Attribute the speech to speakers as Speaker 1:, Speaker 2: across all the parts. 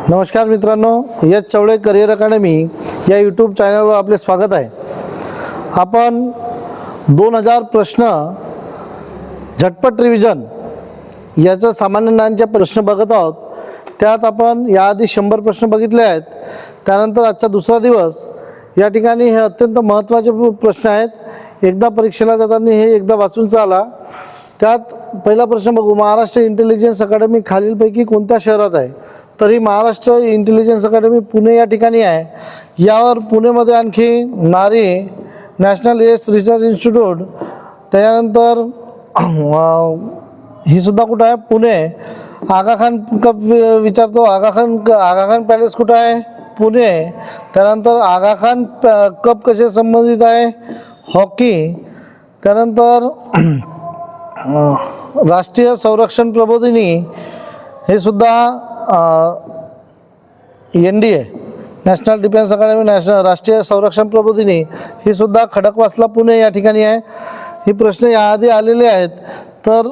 Speaker 1: नमस्कार मित्रांनो, यश चवळे career academy या यूट्यूब चॅनलवर आपले स्वागत आहे। आपण 2000 प्रश्न झटपट रिव्हिजन याचा सामान्य ज्ञानचे प्रश्न बघत आहोत। त्यात आपण याआधी 100 प्रश्न बघितले आहेत। त्यानंतर आजचा दुसरा दिवस। या ठिकाणी हे अत्यंत महत्त्वाचे प्रश्न आहेत। एकदा परीक्षेला जाताना हे एकदा वाचून चाला। त्यात पहिला प्रश्न बघू, महाराष्ट्र इंटेलिजन्स अकॅडमी खालीलपैकी कोणत्या शहरात आहे? तर ही महाराष्ट्र इंटेलिजन्स अकॅडमी पुणे या ठिकाणी आहे। यावर पुणेमध्ये आणखी नारी नॅशनल एस रिसर्च इन्स्टिट्यूट, त्यानंतर ही सुद्धा कुठं आहे? पुणे। आगा खान कप विचारतो, आगा खान पॅलेस कुठं आहे? पुणे। त्यानंतर आगा खान कप कसे संबंधित आहे? हॉकी। त्यानंतर राष्ट्रीय संरक्षण प्रबोधिनी हे सुद्धा NDA नॅशनल डिफेन्स अकॅडमी राष्ट्रीय संरक्षण प्रबोधिनी ही सुद्धा खडकवासला पुणे या ठिकाणी आहे। ही प्रश्न याआधी आलेले आहेत। तर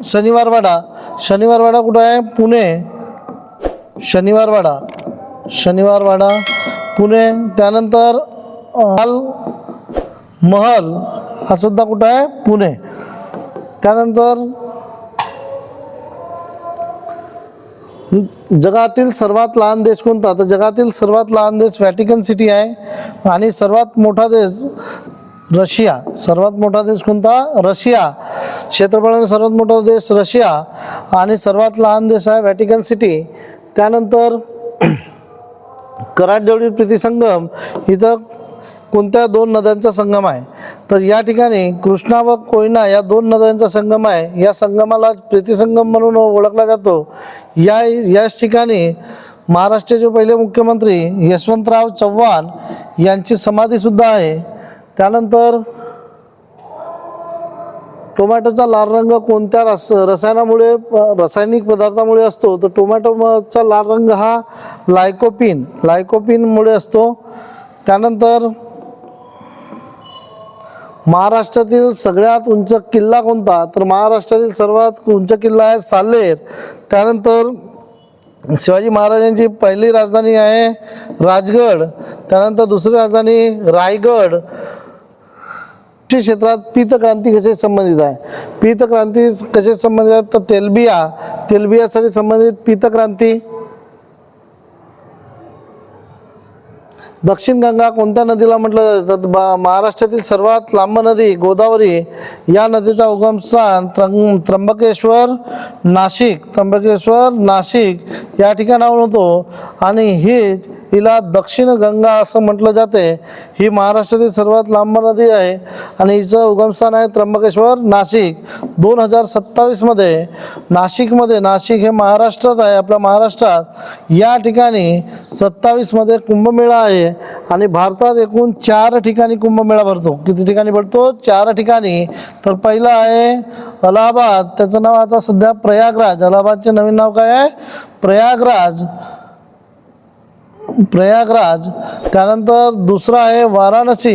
Speaker 1: शनिवारवाडा कुठं आहे? पुणे। शनिवारवाडा पुणे। त्यानंतर लाल महल हा सुद्धा कुठं आहे? पुणे। त्यानंतर जगातील सर्वात लहान देश कोणता? तर जगातील सर्वात लहान देश व्हॅटिकन सिटी आहे। आणि सर्वात मोठा देश रशिया। सर्वात मोठा देश कोणता? रशिया। क्षेत्रफळाने सर्वात मोठा देश रशिया आणि सर्वात लहान देश आहे व्हॅटिकन सिटी। त्यानंतर कराडजवळील प्रीतिसंगम इथं कोणत्या दोन नद्यांचा संगम आहे? तर या ठिकाणी कृष्णा व कोयना या दोन नद्यांचा संगम आहे। या संगमाला प्रीतिसंगम म्हणून ओळखला जातो। याच ठिकाणी महाराष्ट्राचे पहिले मुख्यमंत्री यशवंतराव चव्हाण यांची समाधी सुद्धा आहे। त्यानंतर टोमॅटोचा लाल रंग कोणत्या रासायनिक पदार्थामुळे असतो? तर टोमॅटोचा लाल रंग हा लायकोपिनमुळे असतो। त्यानंतर महाराष्ट्रातील सगळ्यात उंच किल्ला कोणता? तर महाराष्ट्रातील सर्वात उंच किल्ला आहे साल्हेर। त्यानंतर शिवाजी महाराजांची पहिली राजधानी आहे राजगड। त्यानंतर दुसरी राजधानी रायगड। क्षेत्रात पीतक्रांती कसे संबंधित आहे? पीतक्रांती कसे संबंधित आहे? तर तेलबियासाठी संबंधित पीतक्रांती। दक्षिण गंगा कोणत्या नदीला म्हटलं जातं? तर महाराष्ट्रातील सर्वात लांब नदी गोदावरी। या नदीचा उगमस्थान त्र्यंबकेश्वर नाशिक या ठिकाणाहून होतो आणि हिला दक्षिण गंगा असं म्हटलं जाते। ही महाराष्ट्रातील सर्वात लांब नदी आहे आणि हिचं उगमस्थान आहे त्र्यंबकेश्वर नाशिक। 2027 नाशिक हे महाराष्ट्रात आहे, आपल्या महाराष्ट्रात। या ठिकाणी 27 कुंभमेळा आहे आणि भारतात एकूण 4 ठिकाणी कुंभमेळा भरतो। किती ठिकाणी भरतो? 4 ठिकाणी। तर पहिलं आहे अलाहाबाद, त्याचं नाव आता सध्या प्रयागराज। अलाहाबादचे नवीन नाव काय आहे? प्रयागराज। त्यानंतर दुसरा आहे वाराणसी,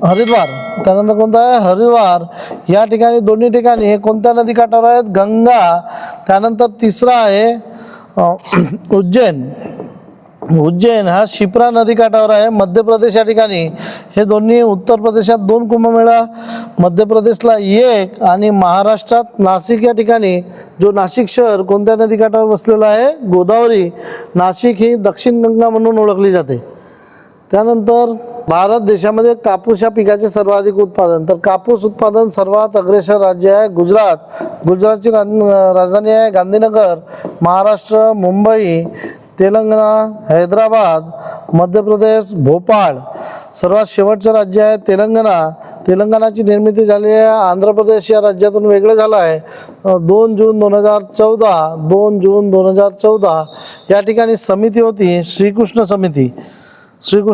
Speaker 1: हरिद्वार। त्यानंतर कोणता आहे? हरिद्वार। या ठिकाणी दोन्ही ठिकाणी हे कोणत्या नदी काठावर आहेत? गंगा। त्यानंतर तिसरा आहे उज्जैन हा शिप्रा नदी काठावर आहे, मध्य प्रदेश या ठिकाणी। हे दोन्ही उत्तर प्रदेशात 2 कुंभमेळा, मध्य प्रदेशला 1 आणि महाराष्ट्रात नाशिक या ठिकाणी। जो नाशिक शहर कोणत्या नदी काठावर वसलेला आहे? गोदावरी। नाशिक ही दक्षिण गंगा म्हणून ओळखली जाते। त्यानंतर भारत देशामध्ये कापूस या पिकाचे सर्वाधिक उत्पादन, तर कापूस उत्पादन सर्वात अग्रेसर राज्य आहे गुजरात। गुजरातची राजधानी आहे गांधीनगर। महाराष्ट्र मुंबई, तेलंगणा हैदराबाद, मध्य प्रदेश भोपाळ। सर्वात शेवटचं राज्य आहे तेलंगणाची निर्मिती झाली आहे आंध्र प्रदेश या राज्यातून वेगळं झालं आहे 2 जून 2014 या ठिकाणी समिती होती श्रीकृष्ण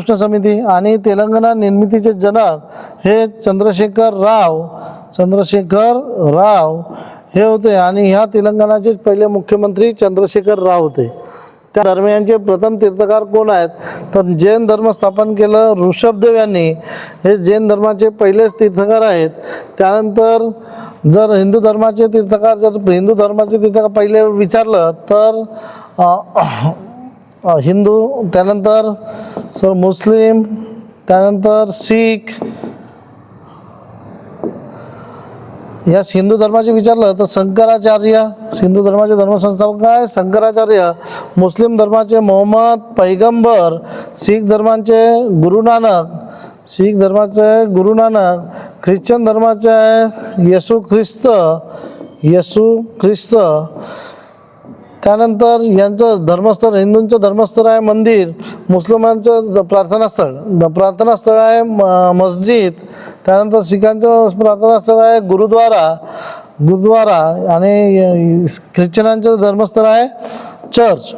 Speaker 1: समिती। आणि तेलंगणा निर्मितीचे जनक हे चंद्रशेखर राव हे होते आणि ह्या तेलंगणाचे पहिले मुख्यमंत्री चंद्रशेखर राव होते। त्या दरम्यानचे प्रथम तीर्थकार कोण आहेत? तर जैन धर्म स्थापन केलं ऋषभदेव यांनी। हे जैन धर्माचे पहिलेच तीर्थकार आहेत। त्यानंतर जर हिंदू धर्माचे तीर्थकार पहिले विचारलं तर हिंदू, त्यानंतर सर मुस्लिम, त्यानंतर शीख. या हिंदू धर्माचे विचारलं तर शंकराचार्य, हिंदू धर्माचे धर्मसंस्थापक काय शंकराचार्य. मुस्लिम धर्माचे मोहम्मद पैगंबर. शीख धर्माचे गुरु नानक, शीख धर्माचे गुरु नानक. ख्रिश्चन धर्माचे आहे येशू ख्रिस्त. त्यानंतर यांचं धर्मस्थळ, हिंदूंचं धर्मस्थळ आहे मंदिर. मुस्लिमांचं प्रार्थनास्थळ आहे मस्जिद. त्यानंतर शीखांचं प्रार्थनास्थळ आहे गुरुद्वारा. आणि ख्रिश्चनांचं धर्मस्थळ आहे चर्च.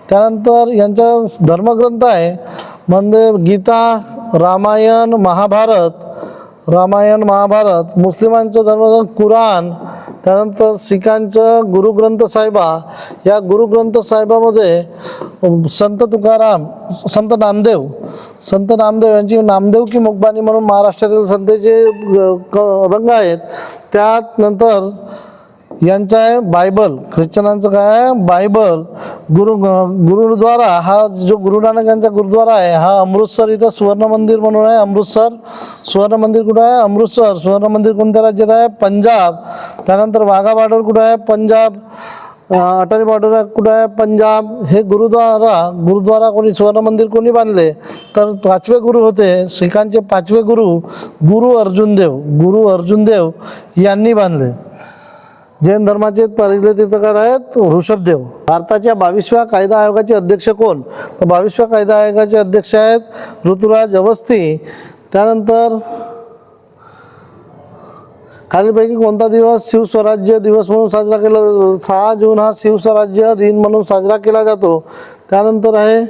Speaker 1: त्यानंतर यांचा धर्मग्रंथ आहे म्हणजे गीता, रामायण महाभारत. मुस्लिमांचं धर्म कुराण. त्यानंतर शीखांचं गुरुग्रंथ साहिबा. या गुरुग्रंथ साहिबामध्ये संत तुकाराम, संत नामदेव यांची नामदेव की मुखबाणी म्हणून महाराष्ट्रातील संतांचे अभंग आहेत. त्यात नंतर यांचं आहे बायबल. ख्रिश्चनांचं काय आहे बायबल. गुरुद्वारा हा जो गुरु नानक यांचा गुरुद्वारा आहे हा अमृतसर इथं सुवर्ण मंदिर म्हणून आहे. अमृतसर सुवर्ण मंदिर कुठं आहे अमृतसर. सुवर्ण मंदिर कोणत्या राज्यात आहे पंजाब. त्यानंतर वाघा बॉर्डर कुठं आहे पंजाब. अटारी बॉर्डर कुठं आहे पंजाब. हे गुरुद्वारा कोणी सुवर्ण मंदिर कोणी बांधले तर 5वे गुरु होते शीखांचे 5वे गुरु अर्जुन देव यांनी बांधले. जैन धर्माचे पहिले तीर्थकार आहेत ऋषभदेव. भारताच्या 22व्या कायदा आयोगाचे अध्यक्ष कोण तर 22व्या कायदा आयोगाचे अध्यक्ष आहेत ऋतुराज अवस्थी. त्यानंतर खालीलपैकी कोणता दिवस शिवस्वराज्य दिवस म्हणून साजरा केला 6 जून हा शिवस्वराज्य दिन म्हणून साजरा केला जातो. त्यानंतर आहे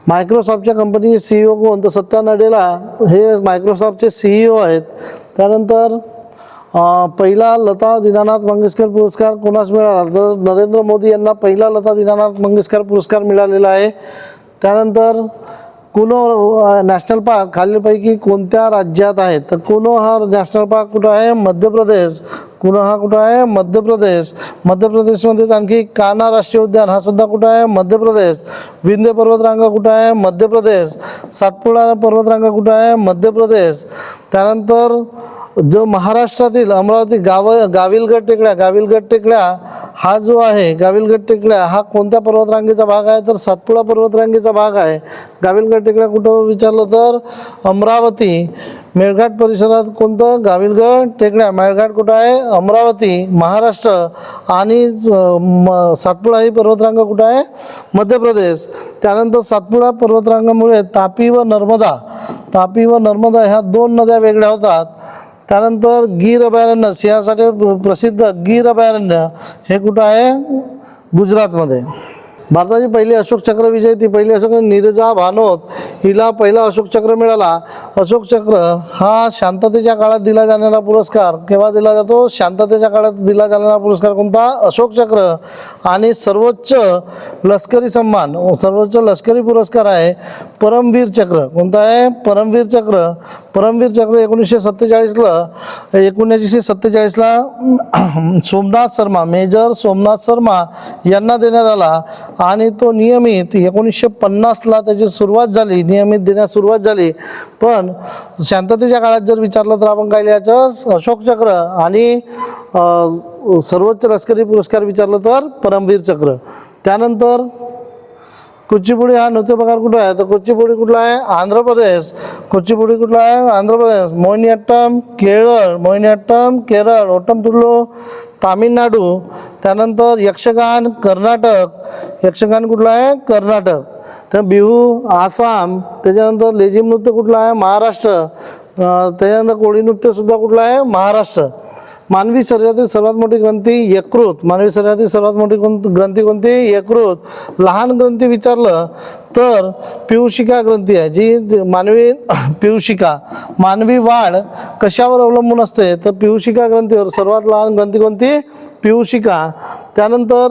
Speaker 1: मायक्रोसॉफ्टच्या कंपनीचे CEO कोण तर सत्या नडेला हे मायक्रोसॉफ्टचे CEO आहेत. त्यानंतर पहिला लता दीनानाथ मंगेशकर पुरस्कार कोणास मिळाला तर नरेंद्र मोदी यांना पहिला लता दीनानाथ मंगेशकर पुरस्कार मिळालेला आहे. त्यानंतर कुनो नॅशनल पार्क खालीलपैकी कोणत्या राज्यात आहे तर कुनो हा नॅशनल पार्क कुठं आहे मध्य प्रदेश. कुनो हा कुठं आहे मध्य प्रदेश. मध्य प्रदेशमध्येच आणखी कान्हा राष्ट्रीय उद्यान हा सुद्धा कुठं आहे मध्य प्रदेश. विंध्य पर्वतरांगा कुठं आहे मध्य प्रदेश. सातपुडा पर्वतरांगा कुठं आहे मध्य प्रदेश. त्यानंतर जो महाराष्ट्रातील अमरावती गाविलगड टेकड्या हा जो आहे गाविलगड टेकड्या हा कोणत्या पर्वतरांगेचा भाग आहे तर सातपुडा पर्वतरांगेचा भाग आहे. गाविलगड टेकड्या कुठं विचारलं तर अमरावती. मेळघाट परिसरात कोणतं गाविलगड टेकड्या. मेळघाट कुठं आहे अमरावती महाराष्ट्र. आणि सातपुडा ही पर्वतरांग कुठं आहे मध्य प्रदेश. त्यानंतर सातपुडा पर्वतरांगामुळे तापी व नर्मदा ह्या 2 नद्या वेगळ्या होतात. त्यानंतर गीर अभयारण्य सिंहासाठी प्रसिद्ध गीर अभयारण्य हे कुठं आहे गुजरातमध्ये. भारताची पहिली अशोक चक्र विजेती पहिली अशोक नीरजा भानोत हिला पहिला अशोक चक्र मिळाला. अशोक चक्र हा शांततेच्या काळात दिला जाणारा पुरस्कार. केव्हा दिला जातो शांततेच्या काळात दिला जाणारा पुरस्कार कोणता अशोक चक्र. आणि सर्वोच्च लष्करी पुरस्कार आहे परमवीर चक्र. कोणता आहे परमवीर चक्र. 1947ला मेजर सोमनाथ शर्मा यांना देण्यात आला. आणि तो नियमित 1950ला त्याची सुरुवात झाली नियमित देण्यास सुरुवात झाली. पण शांततेच्या काळात जर विचारलं तर आपण काय लिहायचं अशोक चक्र. आणि सर्वोच्च लष्करी पुरस्कार विचारलं तर परमवीर चक्र. त्यानंतर कुचिपुडी हा नृत्य प्रकार कुठला आहे तर कुचिपुडी कुठला आहे आंध्र प्रदेश. मोहिनीअट्टम केरळ. ओट्टमतुल्लू तामिळनाडू. त्यानंतर यक्षगान यक्षगान कुठला आहे कर्नाटक. तर बिहू आसाम. त्याच्यानंतर लेझिम नृत्य कुठलं आहे महाराष्ट्र. त्याच्यानंतर कोळी नृत्य सुद्धा कुठलं आहे महाराष्ट्र. मानवी शरीरातील सर्वात मोठी ग्रंथी यकृत. यकृत. लहान ग्रंथी विचारलं तर पियूषिका ग्रंथी आहे जी मानवी वाढ कशावर अवलंबून असते तर पियूषिका ग्रंथीवर. सर्वात लहान ग्रंथी कोणती पियूषिका. त्यानंतर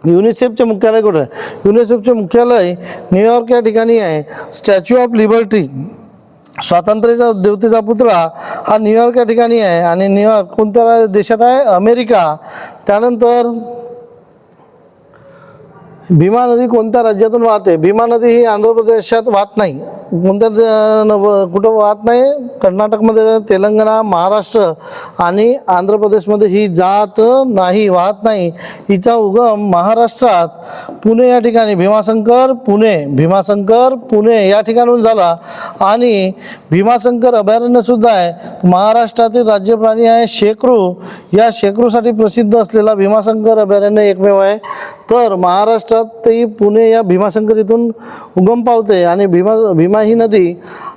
Speaker 1: युनिसेफचे मुख्यालय कुठे आहे युनिसेफचे मुख्यालय न्यूयॉर्क या ठिकाणी आहे. स्टॅच्यू ऑफ लिबर्टी स्वातंत्र्याच्या देवतेचा पुतळा हा न्यूयॉर्क या ठिकाणी आहे. आणि न्यूयॉर्क कोणत्या देशात आहे अमेरिका. त्यानंतर भीमा नदी कोणत्या राज्यातून वाहते? भीमा नदी ही आंध्र प्रदेशात वाहत नाही. कोणत्या कुठं वाहत नाही? कर्नाटकमध्ये, तेलंगणा, महाराष्ट्र आणि आंध्र प्रदेशमध्ये ही जात नाही, वाहत नाही. हिचा उगम महाराष्ट्रात पुणे या ठिकाणी भीमाशंकर पुणे या ठिकाणून झाला. आणि भीमाशंकर अभयारण्यसुद्धा आहे. महाराष्ट्रातील राज्य प्राणी आहे शेकरू. या शेकरूसाठी प्रसिद्ध असलेला भीमाशंकर अभयारण्य एकमेव आहे. तर महाराष्ट्रात ते पुणे या भीमाशंकर इथून उगम पावते आणि भीमा ही नदी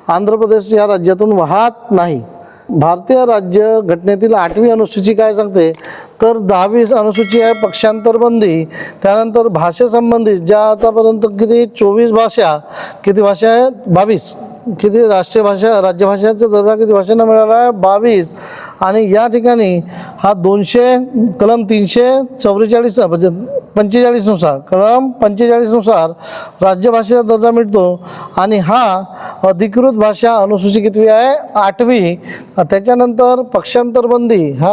Speaker 1: आंध्र प्रदेश या राज्यातून वाहत नाही. भारतीय राज्य घटनेतील 8वी अनुसूची काय सांगते? तर 10वी अनुसूची आहे पक्षांतर बंदी. त्यानंतर भाषेसंबंधित ज्या आतापर्यंत किती 24 भाषा, किती भाषा आहेत? 22. किती राष्ट्रीय भाषा, राज्यभाषाचा दर्जा किती भाषांना मिळाला आहे? 22. आणि या ठिकाणी हा 200 कलम 344 म्हणजे 45 नुसार, कलम 45 नुसार राज्यभाषेचा दर्जा मिळतो. आणि हा अधिकृत भाषा अनुसूची कितवी आहे? 8वी. त्याच्यानंतर पक्षांतर बंदी हा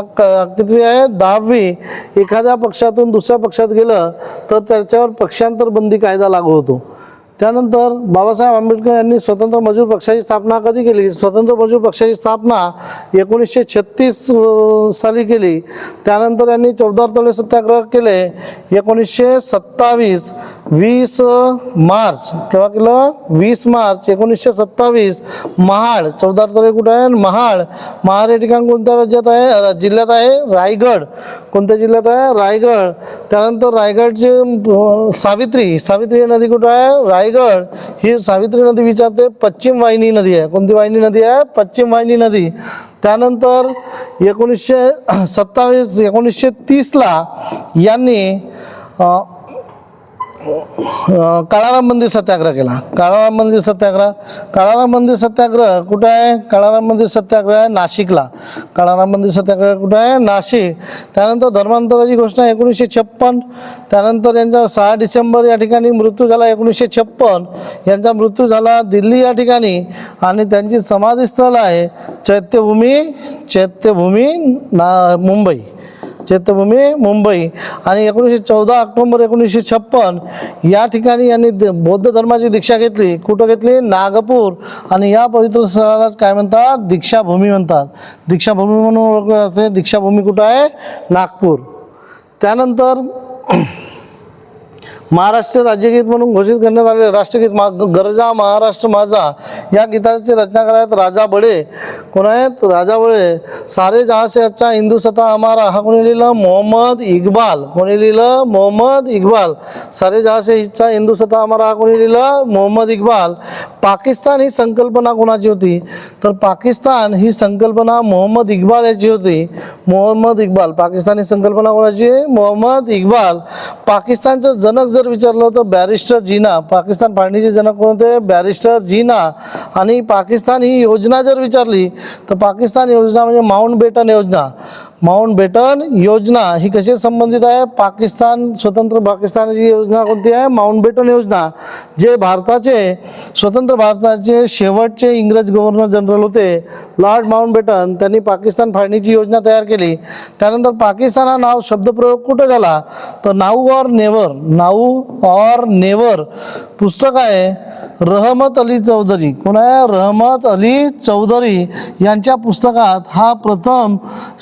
Speaker 1: कितवी आहे? 10वी. एखाद्या पक्षातून दुसऱ्या पक्षात गेलं तर त्याच्यावर पक्षांतर बंदी कायदा लागू होतो. त्यानंतर बाबासाहेब आंबेडकर यांनी स्वतंत्र मजूर पक्षाची स्थापना कधी केली? स्वतंत्र मजूर पक्षाची स्थापना 1936 साली केली. त्यानंतर यांनी 14 तोळे सत्याग्रह केले 1927. 20 मार्च केव्हा केलं? 20 मार्च 1927. महाड, 14 तोळे कुठं आहे? महाड हे ठिकाण कोणत्या राज्यात आहे? जिल्ह्यात आहे रायगड. कोणत्या जिल्ह्यात आहे? रायगड. त्यानंतर रायगडचे सावित्री नदी कुठं आहे? रायगड. ही सावित्री नदी विचारते पश्चिम वाहिनी नदी आहे. कोणती वाहिनी नदी आहे? पश्चिम वाहिनी नदी. त्यानंतर 1930ला यांनी काळाराम मंदिर सत्याग्रह केला. काळाराम मंदिर सत्याग्रह कुठं आहे? काळाराम मंदिर सत्याग्रह आहे नाशिकला. काळाराम मंदिर सत्याग्रह कुठं आहे? नाशिक. त्यानंतर धर्मांतराची घोषणा 1956. त्यानंतर यांचा 6 डिसेंबर या ठिकाणी मृत्यू झाला 1956. यांचा मृत्यू झाला दिल्ली या ठिकाणी. आणि त्यांची समाधीस्थळ आहे चैत्यभूमी मुंबई. आणि 14 ऑक्टोबर 1956 या ठिकाणी यांनी बौद्ध धर्माची दीक्षा घेतली. कुठं घेतली? नागपूर. आणि या पवित्र स्थळालाच काय म्हणतात? दीक्षाभूमी म्हणतात. दीक्षाभूमी म्हणून ओळखले जाते. दीक्षाभूमी कुठं आहे? नागपूर. त्यानंतर महाराष्ट्र राज्यगीत म्हणून घोषित करण्यात आलेले राष्ट्रगीत गरजा महाराष्ट्र माझा या गीताचे रचनाकार आहेत राजा बडे. कोण आहेत? राजा बडे. सारे जहां से अच्छा हिंदुस्तान हमारा हा कोणी लिहिलं? मोहम्मद इक्बाल. कोणी लिहिलं? मोहम्मद इक्बाल. सारे जहां से अच्छा हिंदुस्तान हमारा हा कोणी लिहिलं? मोहम्मद इक्बाल. पाकिस्तान ही संकल्पना कोणाची होती? तर पाकिस्तान ही संकल्पना मोहम्मद इक्बाल याची होती. मोहम्मद इक्बाल. पाकिस्तान ही संकल्पना कोणाची? मोहम्मद इक्बाल. पाकिस्तानचं जनक जर विचारलं तर बॅरिस्टर जिना. पाकिस्तान फाळणीचे जनक कोण होते? बॅरिस्टर जिना. आणि पाकिस्तान ही योजना जर विचारली तर पाकिस्तान योजना म्हणजे माउंट बेटन योजना ही कशी संबंधित आहे? स्वतंत्र पाकिस्तानाची योजना कोणती आहे? माउंट बेटन योजना. जे स्वतंत्र भारताचे शेवटचे इंग्रज गव्हर्नर जनरल होते लॉर्ड माउंट बेटन, त्यांनी पाकिस्तान फाळणीची योजना तयार केली. त्यानंतर पाकिस्तान हा नाव शब्दप्रयोग कुठं झाला? तर नाऊ ऑर नेवर पुस्तक आहे रहमत अली चौधरी. कोण आहे? रहमत अली चौधरी यांच्या पुस्तकात हा प्रथम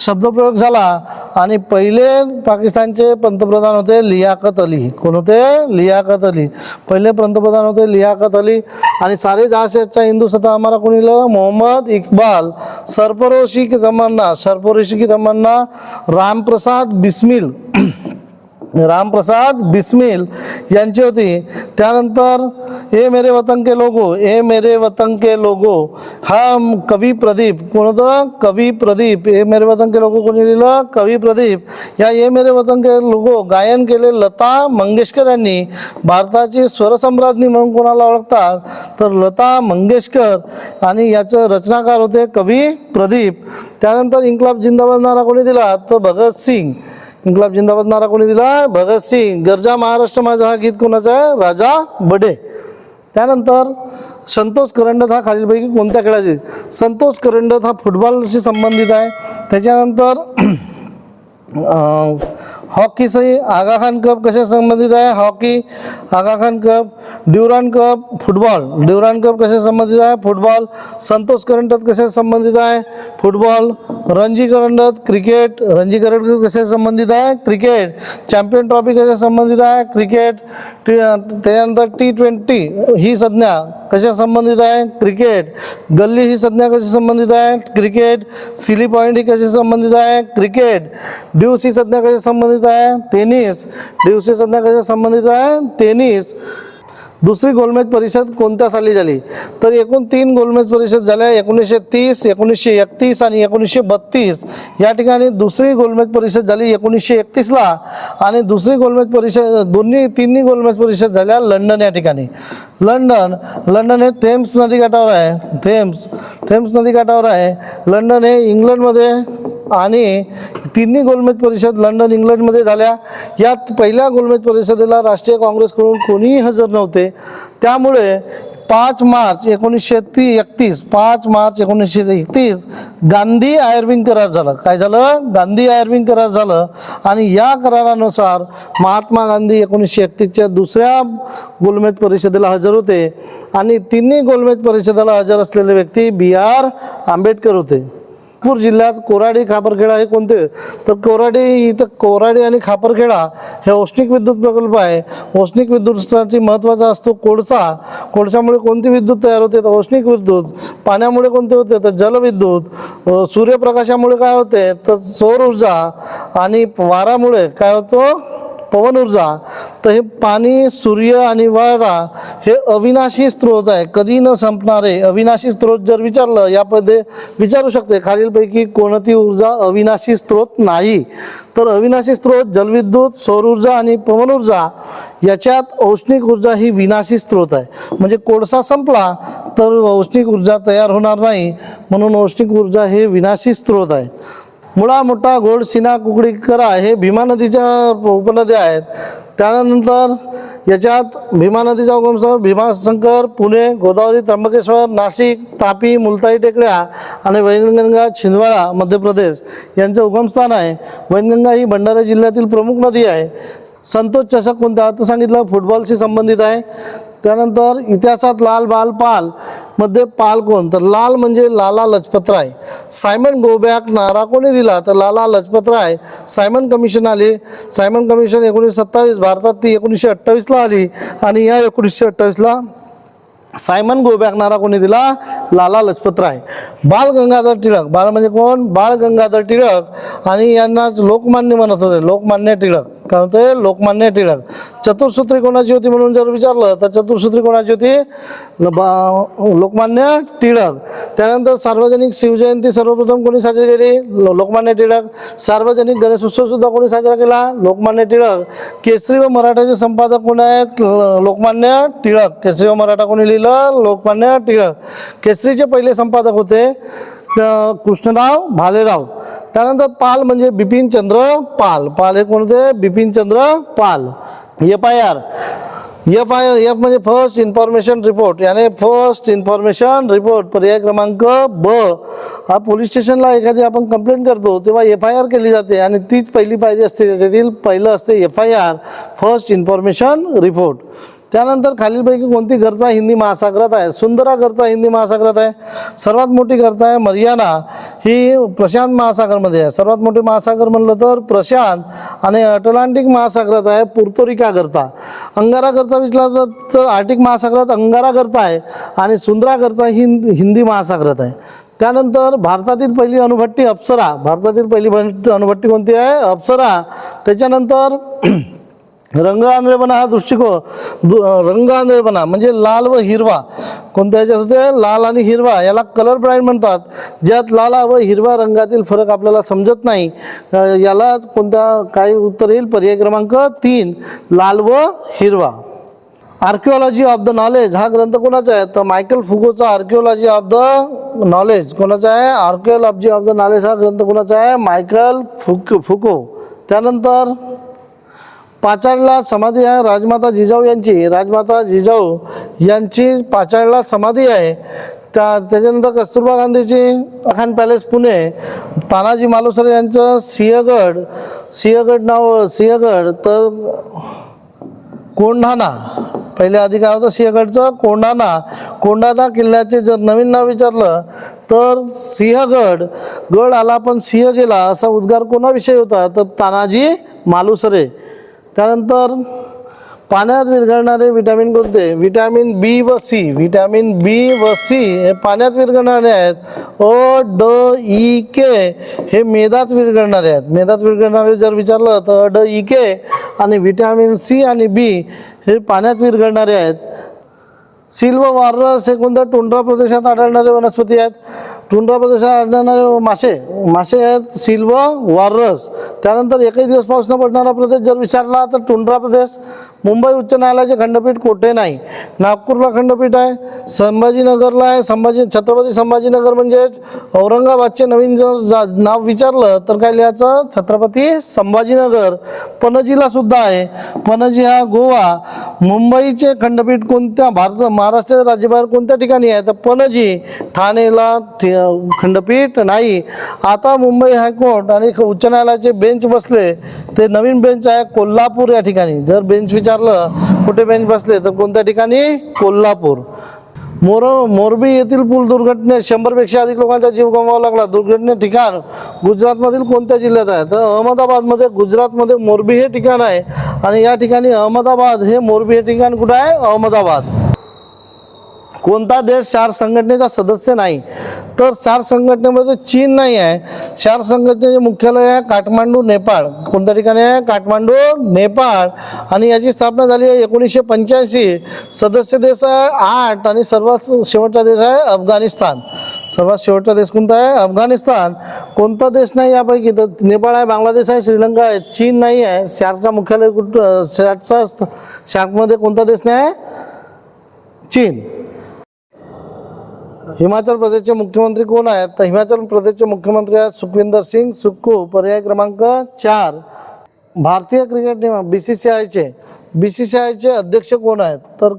Speaker 1: शब्दप्रयोग झाला. आणि पहिले पाकिस्तानचे पंतप्रधान होते लियाकत अली. कोण होते? लियाकत अली. पहिले पंतप्रधान होते लियाकत अली. आणि सारे जहां से अच्छा हिंदुस्तान हमारा कोणी लिहिलं? मोहम्मद इक्बाल. सरफरोशी की तमन्ना रामप्रसाद बिस्मिल यांची होती. त्यानंतर ए मेरे वतन के लोगो हा कवी प्रदीप. कोण होतं? कवी प्रदीप. ए मेरे वतन के लोगो कोणी लिहिलं? कवी प्रदीप. या ए मेरे वतन के लोगो गायन केले लता मंगेशकर यांनी. भारताची स्वरसम्राज्ञी म्हणून कोणाला ओळखतात? तर लता मंगेशकर. आणि याचं रचनाकार होते कवी प्रदीप. त्यानंतर इन्कलाब जिंदाबाद नारा कोणी दिला? तर भगत सिंग. इन्कलाब जिंदाबाद नारा कोणी दिला? भगत सिंग. गरजा महाराष्ट्र माझा हा गीत कोणाचा आहे? राजा बडे. त्यानंतर संतोष करंडक हा खालीलपैकी कोणत्या खेळाचे? संतोष करंडक हा फुटबॉलशी संबंधित आहे. त्याच्यानंतर हॉकीसही आगा खान कप कशा संबंधित आहे? Hockey Aga Khan cup. Durand cup football, Durand cup कशा संबंधित आहे? फुटबॉल. संतोष करंडक कशा संबंधित आहे? फुटबॉल. रणजी करंडक क्रिकेट, रणजी करंडक कशा संबंधित आहे? क्रिकेट. चॅम्पियन ट्रॉफी कशा संबंधित आहे? क्रिकेट. त्यानंतर T20 ही संज्ञा कशा संबंधित आहे? क्रिकेट. गल्ली ही संज्ञा कशी संबंधित आहे? क्रिकेट. सिली पॉईंट ही कशी संबंधित आहे? क्रिकेट. ड्यूस ही संज्ञा कशी संबंधित आहे? टेनिस. ड्यूस ही संज्ञा कशी संबंधित आहे? टेनिस. दुसरी गोलमेज परिषद कोणत्या साली झाली? तर एकूण 3 गोलमेज परिषद झाल्या, 1930, 1931 आणि 1932. या ठिकाणी दुसरी गोलमेज परिषद झाली 1931ला आणि दुसरी गोलमेज परिषद तिन्ही गोलमेज परिषद झाल्या लंडन या ठिकाणी. लंडन हे थेम्स नदीकाठावर आहे. थेम्स नदीकाठावर आहे. लंडन हे इंग्लंडमध्ये आणि तिन्ही गोलमेज परिषद लंडन इंग्लंडमध्ये झाल्या. यात पहिल्या गोलमेज परिषदेला राष्ट्रीय काँग्रेसकडून कोणीही हजर नव्हते. त्यामुळे 5 मार्च 1931 गांधी आयर्विन करार झाला. काय झालं? गांधी आयर्विन करार झालं आणि या करारानुसार महात्मा गांधी 1931च्या दुसऱ्या गोलमेज परिषदेला हजर होते आणि तिन्ही गोलमेज परिषदेला हजर असलेले व्यक्ती B.R. आंबेडकर होते. नागपूर जिल्ह्यात कोराडी खापरखेडा हे कोणते? तर कोराडी आणि खापरखेडा हे औष्णिक विद्युत प्रकल्प आहे. औष्णिक विद्युतसाठी महत्त्वाचा असतो कोळशामुळे कोणती विद्युत तयार होते? तर औष्णिक विद्युत. पाण्यामुळे कोणते होते? तर जलविद्युत. सूर्यप्रकाशामुळे काय होते? तर सौर ऊर्जा. आणि वारामुळे काय होतं? पवन ऊर्जा. तर हे पाणी, सूर्य आणि वारा हे अविनाशी स्रोत आहे, कधी न संपणारे अविनाशी स्रोत. जर विचारलं यामध्ये विचारू शकते खालीलपैकी कोणती ऊर्जा अविनाशी स्रोत नाही? तर अविनाशी स्रोत जलविद्युत, सौर ऊर्जा आणि पवन ऊर्जा. याच्यात औष्णिक ऊर्जा ही विनाशी स्रोत आहे. म्हणजे कोळसा संपला तर औष्णिक ऊर्जा तयार होणार नाही, म्हणून औष्णिक ऊर्जा हे विनाशी स्रोत आहे. मुळा, मोठा, घोड, सिना, कुकडी, करा हे भीमा नदीच्या उपनद्या आहेत. त्यानंतर याच्यात भीमा नदीचा उगमस्थळ भीमाशंकर, पुणे, गोदावरी, त्र्यंबकेश्वर, नाशिक, तापी, मुलताई टेकड्या आणि वैनगंगा, छिंदवाडा मध्य प्रदेश यांचे उगमस्थान आहे. वैनगंगा ही भंडारा जिल्ह्यातील प्रमुख नदी आहे. संतोष चषक कोणत्या? आता सांगितलं फुटबॉलशी संबंधित आहे. त्यानंतर इतिहासात लाल बाल पाल मध्ये पाल कोण? तर लाल म्हणजे लाला लजपतराय. सायमन गो बॅक नारा कोणी दिला? तर लाला लजपतराय. सायमन कमिशन आली. सायमन कमिशन 1927, भारतात ती 1928ला आली आणि या 1928ला सायमन गो बॅक नारा कोणी दिला? लाला लजपतराय. बाळ गंगाधर टिळक. बाळ म्हणजे कोण? बाळ गंगाधर टिळक. आणि यांनाच लोकमान्य म्हणत होते. लोकमान्य टिळक. काय होते? लोकमान्य टिळक. चतुर्सूत्री कोणाची होती म्हणून जर विचारलं तर चतुर्सूत्री कोणाची होती? लोकमान्य टिळक. त्यानंतर सार्वजनिक शिवजयंती सर्वप्रथम कोणी साजरी केली? लोकमान्य टिळक. सार्वजनिक गणेशोत्सव सुद्धा कोणी साजरा केला? लोकमान्य टिळक. केसरी व मराठाचे संपादक कोण आहेत? लोकमान्य टिळक. केसरी व मराठा कोणी लिहिलं? लोकमान्य टिळक. केसरीचे पहिले संपादक होते कृष्णराव भालेराव. त्यानंतर पाल म्हणजे बिपिनचंद्र पाल. पाल हे कोणते? बिपिनचंद्र पाल. FIR म्हणजे फर्स्ट इन्फॉर्मेशन रिपोर्ट, याने फर्स्ट इन्फॉर्मेशन रिपोर्ट. पर्याय क्रमांक ब. हा पोलीस स्टेशनला एखादी आपण कंप्लेंट करतो तेव्हा FIR केली जाते आणि तीच पहिली पायरी असते. त्याच्यातील पहिलं असते FIR, फर्स्ट इन्फॉर्मेशन रिपोर्ट. त्यानंतर खालीलपैकी कोणती गर्ता हिंदी महासागरात आहे? सुंदरा गर्ता हिंदी महासागरात आहे. सर्वात मोठी गर्ता आहे मरियाना, ही प्रशांत महासागरमध्ये आहे. सर्वात मोठे महासागर म्हणलं तर प्रशांत. आणि अटलांटिक महासागरात आहे पुर्तोरिका गर्ता. अंगारा गर्ता विचारला तर आर्टिक महासागरात अंगारा गर्ता आहे आणि सुंदरा गर्ता ही हिंदी महासागरात आहे. त्यानंतर भारतातील पहिली अणुभट्टी अप्सरा. भारतातील पहिली अणुभट्टी कोणती आहे? अप्सरा. त्याच्यानंतर रंगआंधळेपणा हा दृष्टिकोन. रंगआंधळेपणा म्हणजे लाल व हिरवा. कोणत्या ह्याच्यात होते? लाल आणि हिरवा. याला कलर ब्लाइंड म्हणतात. ज्यात लाल व हिरवा रंगातील फरक आपल्याला समजत नाही, याला कोणत्या काय उत्तर येईल? पर्याय क्रमांक 3, लाल व हिरवा. आर्किओलॉजी ऑफ द नॉलेज हा ग्रंथ कोणाचा आहे? तर मायकल फुकोचा. आर्किओलॉजी ऑफ द नॉलेज कोणाचा आहे? आर्किओलॉजी ऑफ द नॉलेज हा ग्रंथ कोणाचा आहे? मायकल फुको. त्यानंतर पाचाडला समाधी आहे राजमाता जिजाऊ यांची. राजमाता जिजाऊ यांची पाचाडला समाधी आहे. त्याच्यानंतर कस्तुरबा गांधीची खान पॅलेस पुणे. तानाजी मालुसरे यांचं सिंहगड सिंहगड तर कोंढाणा, पहिले आधी काय होतं सिंहगडचं, कोंढाणा किल्ल्याचे जर नवीन नाव विचारलं तर सिंहगड, गड आला पण सिंह गेला असा उद्गार कोणाविषयी होता तर तानाजी मालुसरे. त्यानंतर पाण्यात विरघळणारे विटॅमिन कोणते, विटॅमिन बी व सी, विटॅमिन बी व सी हे पाण्यात विरघळणारे आहेत. अ ड ई के हे मेदात विरघळणारे आहेत. मेदात विरघळणारे जर विचारलं तर ड ई के, आणि विटॅमिन सी आणि बी हे पाण्यात विरघळणारे आहेत. सील व वारस हे कोणत्या टुंड्रा प्रदेशात आढळणारे वनस्पती आहेत, टुंड्रा प्रदेशात आढळणारे मासे आहेत सील व वारस. त्यानंतर एकही दिवस पाऊस न पडणारा प्रदेश जर विचारला तर टुंड्रा प्रदेश. मुंबई उच्च न्यायालयाचे खंडपीठ कोठे नाही, नागपूरला खंडपीठ आहे, संभाजीनगरला आहे. छत्रपती संभाजीनगर म्हणजेच औरंगाबादचे नवीन जर नाव विचारलं तर काय लिहायचं, छत्रपती संभाजीनगर. पणजीला सुद्धा आहे, पणजी हा गोवा. मुंबईचे खंडपीठ कोणत्या महाराष्ट्राच्या राज्याबाहेर कोणत्या ठिकाणी आहे तर पणजी. ठाणेला खंडपीठ नाही. आता मुंबई हायकोर्ट आणि उच्च न्यायालयाचे बेंच बसले, ते नवीन बेंच आहे कोल्हापूर या ठिकाणी. जर बेंच विचारलं कुठे बेंच बसले तर कोणत्या ठिकाणी, कोल्हापूर. मोरबी येथील पूल दुर्घटनेत 100पेक्षा अधिक लोकांचा जीव गमवावा लागला. दुर्घटने ठिकाण गुजरातमधील कोणत्या जिल्ह्यात आहे तर अहमदाबादमध्ये, गुजरातमध्ये मोरबी हे ठिकाण आहे. आणि या ठिकाणी अहमदाबाद हे मोरबी हे ठिकाण कुठं आहे, अहमदाबाद. कोणता देश शार्क संघटनेचा सदस्य नाही तर शार्क संघटनेमध्ये चीन नाही आहे. शार्क संघटनेचे मुख्यालय आहे काठमांडू, नेपाळ. कोणत्या ठिकाणी आहे, काठमांडू, नेपाळ. आणि याची स्थापना झाली आहे 1985. सदस्य देश आहे 8 आणि सर्वात शेवटचा देश आहे अफगाणिस्तान. सर्वात शेवटचा देश कोणता आहे, अफगाणिस्तान. कोणता देश नाही यापैकी तर नेपाळ आहे, बांगलादेश आहे, श्रीलंका आहे, चीन नाही आहे. शार्कचा मुख्यालय कुठं, शार्कमध्ये कोणता देश नाही आहे, चीन. हिमाचल प्रदेशचे मुख्यमंत्री कोण आहेत तर हिमाचल प्रदेशचे मुख्यमंत्री आहेत सुखविंदर सिंग सुक्खू. पर्याय क्रमांक 4. भारतीय क्रिकेट नियम बीसीसीआयचे अध्यक्ष कोण आहेत तर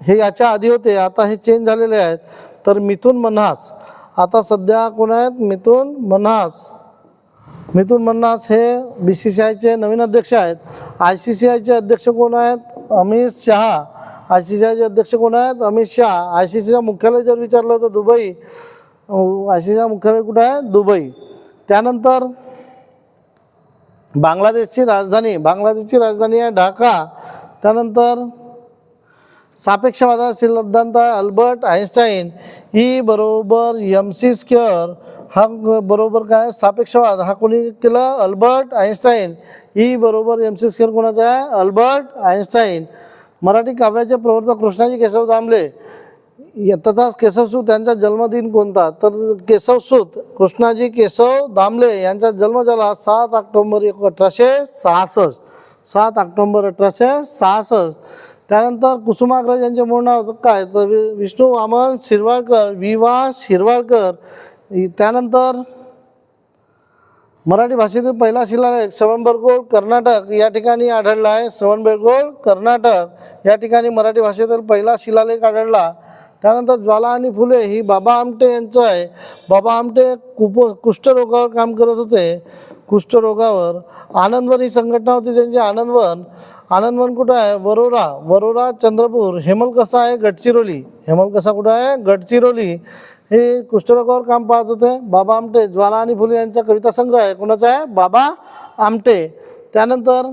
Speaker 1: हे याच्या आधी होते, आता हे चेंज झालेले आहेत तर मिथुन मन्हास. आता सध्या कोण आहेत, मिथुन मन्हास हे बीसीसीआयचे नवीन अध्यक्ष आहेत. ICCIचे अध्यक्ष कोण आहेत, अमित शहा. ICCIचे अध्यक्ष कोण आहेत, अमित शहा. ICCIचं मुख्यालय जर विचारलं तर दुबई. ICCIचं मुख्यालय कुठं आहे, दुबई. त्यानंतर बांगलादेशची राजधानी आहे ढाका. त्यानंतर सापेक्षवादाचा सिद्धांत अल्बर्ट आइन्स्टाईन. E बरोबर MC². हा बरोबर काय, सापेक्षवाद हा कोणी केला, अल्बर्ट आइन्स्टाईन. E बरोबर MC² कोणाचा आहे, अल्बर्ट आइन्स्टाईन. मराठी काव्याचे प्रवर्तक कृष्णाजी केशव दामले तथा केशवसूत यांचा जन्मदिन कोणता तर केशवसूत कृष्णाजी केशव दामले यांचा जन्म झाला 7 ऑक्टोबर 1866. 7 ऑक्टोबर 1866. त्यानंतर कुसुमाग्रज यांचे मूळ नाव काय तर विष्णू वामन शिरवाळकर, विवा शिरवाळकर. त्यानंतर मराठी भाषेतील पहिला शिलालेख श्रवणबेळगोळ कर्नाटक या ठिकाणी आढळला आहे. श्रवणबेळगोळ कर्नाटक या ठिकाणी मराठी भाषेतील पहिला शिलालेख आढळला. त्यानंतर ज्वाला आणि फुले ही बाबा आमटे यांचं आहे. बाबा आमटे कुष्ठरोगावर काम करत होते, कुष्ठरोगावर. आनंदवन ही संघटना होती त्यांची, आनंदवन कुठं आहे, वरोरा चंद्रपूर. हेमलकसा आहे गडचिरोली, हेमलकसा कुठं आहे, गडचिरोली. हे कुष्ठरोगावर काम पाहत होते बाबा आमटे. ज्वाला आणि फुले यांचा कविता संग्रह आहे, कोणाचा आहे, बाबा आमटे. त्यानंतर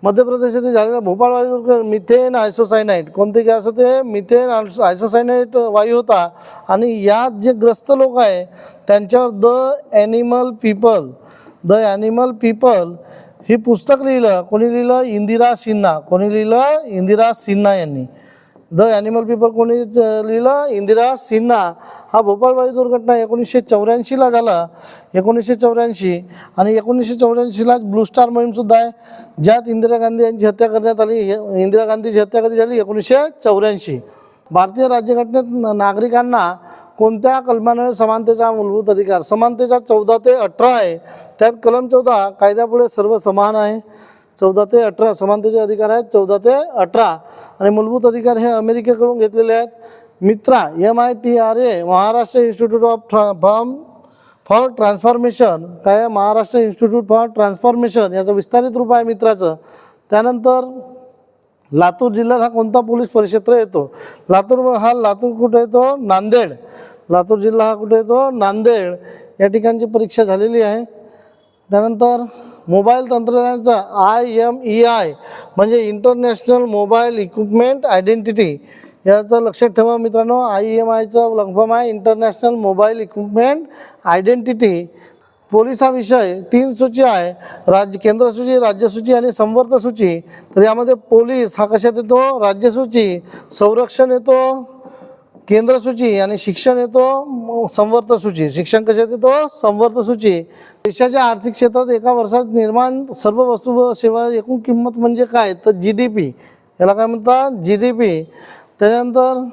Speaker 1: मध्य प्रदेश येथे झालेला भोपाळ वायू मिथेन आयसोसायनाईट, कोणते गॅस होते, मिथेन आयसोसायनाईट वायू होता. आणि यात जे ग्रस्त लोक आहे त्यांच्यावर द ॲनिमल पीपल ही पुस्तक लिहिलं, कोणी लिहिलं, इंदिरा सिन्हा. कोणी लिहिलं, इंदिरा सिन्हा यांनी. द ॲनिमल पीपल कोणी लिहिलं, इंदिरा सिन्हा. हा भोपाळ वायू दुर्घटना 1984ला झाला, 1984. आणि 1984लाच ब्लू स्टार मोहीमसुद्धा आहे, ज्यात इंदिरा गांधी यांची हत्या करण्यात आली. इंदिरा गांधीची हत्या कधी झाली, 1984. भारतीय राज्यघटनेत नागरिकांना कोणत्या कलमाने समानतेचा मूलभूत अधिकार, समानतेचा 14 ते 18 आहे. त्यात कलम 14 कायद्यापुढे सर्व समान आहे. 14 ते 18 समानतेचे अधिकार आहेत, 14 ते 18. आणि मूलभूत अधिकार हे अमेरिकेकडून घेतलेले आहेत. मित्रा MITRA Maharashtra institute of for transformation, काय महाराष्ट्र इन्स्टिट्यूट फॉर ट्रान्सफॉर्मेशन याचं विस्तारित रूप आहे मित्राचं. त्यानंतर लातूर जिल्ह्यात हा कोणता पोलीस परिक्षेत्र येतो? लातूर कुठे येतो? नांदेड. लातूर जिल्हा हा कुठे येतो? नांदेड या ठिकाणची परीक्षा झालेली आहे. त्यानंतर मोबाईल तंत्रज्ञानाचा IMEI म्हणजे इंटरनॅशनल मोबाईल इक्विपमेंट आयडेंटिटी, याचं लक्षात ठेवा मित्रांनो. IMEIचं लंफम आहे international mobile equipment identity. Police हा विषय 3 सूची आहे, केंद्र सूची, राज्य सूची आणि संवर्त सूची. तर यामध्ये पोलीस हा कशात येतो? राज्य सूची, संरक्षण येतो केंद्र सूची आणि शिक्षण येतो संवर्त सूची. शिक्षण कशात येतो? संवर्त सूची. देशाच्या आर्थिक क्षेत्रात एका वर्षात निर्माण सर्व वस्तू व सेवा एकूण किंमत म्हणजे काय? तर GDP. याला काय म्हणतात? GDP. त्याच्यानंतर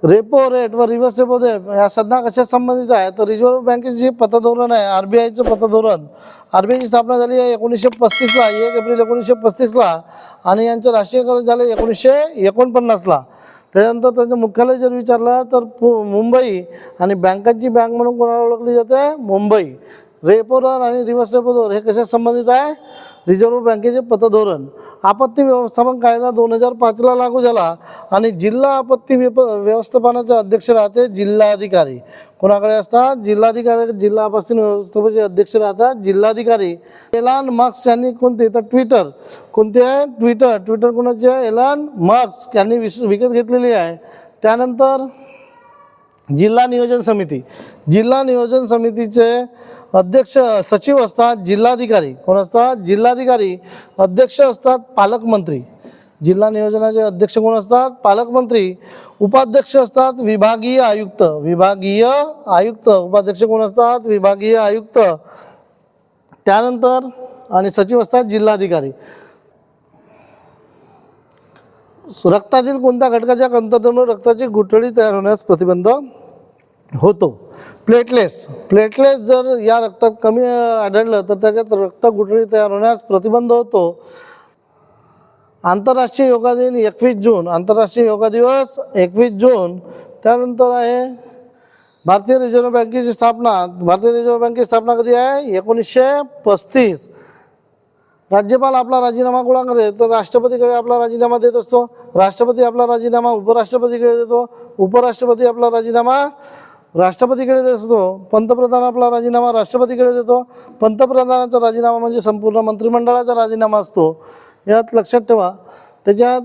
Speaker 1: रेपो रेट व रिव्हर्स रेपो रेट या संज्ञा कशा संबंधित आहे? तर रिझर्व्ह बँकेचे जे पतधोरण आहे, RBIचं पतधोरण. RBIची स्थापना झाली आहे 1935ला, 1 एप्रिल 1935ला आणि यांचं राष्ट्रीयकरण झालं 1949ला. त्यानंतर त्यांचं मुख्यालय जर विचारलं तर मुंबई, आणि बँकांची बँक म्हणून कोणाला ओळखली जाते? मुंबई. रेपो दर आणि रिव्हर्स रेपो दर हे कशा संबंधित आहे? रिझर्व्ह बँकेचे पतधोरण. आपत्ती व्यवस्थापन कायदा 2005ला लागू झाला आणि जिल्हा आपत्ती व्यवस्थापनाचे अध्यक्ष राहते जिल्हाधिकारी. कोणाकडे असतात? जिल्हाधिकारी. जिल्हा आपत्ती व्यवस्थापनाचे अध्यक्ष राहतात जिल्हाधिकारी. एलन मस्क यांनी कोणते? तर ट्विटर. कोणते आहे? ट्विटर कोणाचे आहे? एलन मस्क यांनी विकत घेतलेली आहे. त्यानंतर जिल्हा नियोजन समिती. जिल्हा नियोजन समितीचे अध्यक्ष सचिव असतात जिल्हाधिकारी. कोण असतात? जिल्हाधिकारी. अध्यक्ष असतात पालकमंत्री. जिल्हा नियोजनाचे अध्यक्ष कोण असतात? पालकमंत्री. उपाध्यक्ष असतात विभागीय आयुक्त. उपाध्यक्ष कोण असतात? विभागीय आयुक्त. त्यानंतर आणि सचिव असतात जिल्हाधिकारी. रक्तातील कोणत्या घटकाच्या कमतरतेमुळे रक्ताची गुठळी तयार होण्यास प्रतिबंध होतो? प्लेटलेस जर या रक्तात कमी आढळलं तर त्याच्यात रक्त गुठळी तयार होण्यास प्रतिबंध होतो. आंतरराष्ट्रीय योगा दिन 21 जून. आंतरराष्ट्रीय योगा दिवस 21 जून. त्यानंतर आहे भारतीय रिझर्व्ह बँकेची स्थापना. भारतीय रिझर्व्ह बँकेची स्थापना कधी आहे? 1935. राज्यपाल आपला राजीनामा कोणाकडे? तर राष्ट्रपतीकडे आपला राजीनामा देत असतो. राष्ट्रपती आपला राजीनामा उपराष्ट्रपतीकडे देतो. उपराष्ट्रपती आपला राजीनामा राष्ट्रपतीकडे देत असतो. पंतप्रधान आपला राजीनामा राष्ट्रपतीकडे देतो. पंतप्रधानाचा राजीनामा म्हणजे संपूर्ण मंत्रिमंडळाचा राजीनामा असतो. यात लक्षात ठेवा. त्याच्यात